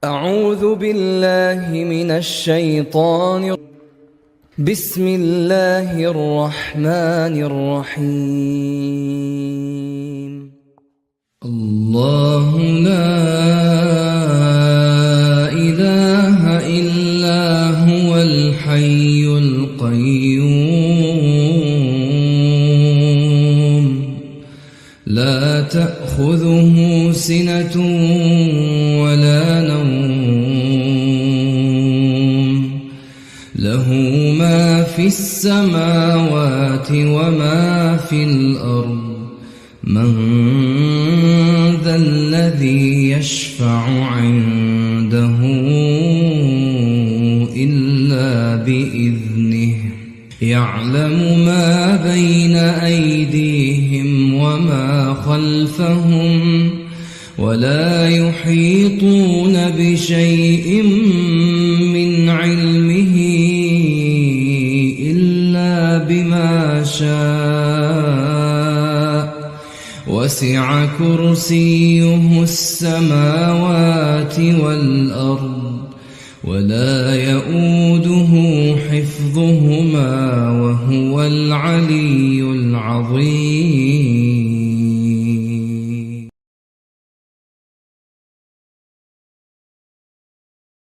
أعوذ بالله من الشيطان بسم الله الرحمن الرحيم. الله لا إله إلا هو الحي القيوم لا تأخذه سنة ولا نوم له ما في السماوات وما في الأرض من ذا الذي يشفع عنده إلا بإذنه يعلم ما بين أيديهم وما خلفهم ولا يحيطون بشيء من علمه إلا بما شاء وسع كرسيه السماوات والأرض ولا يؤوده حفظهما وهو العلي العظيم.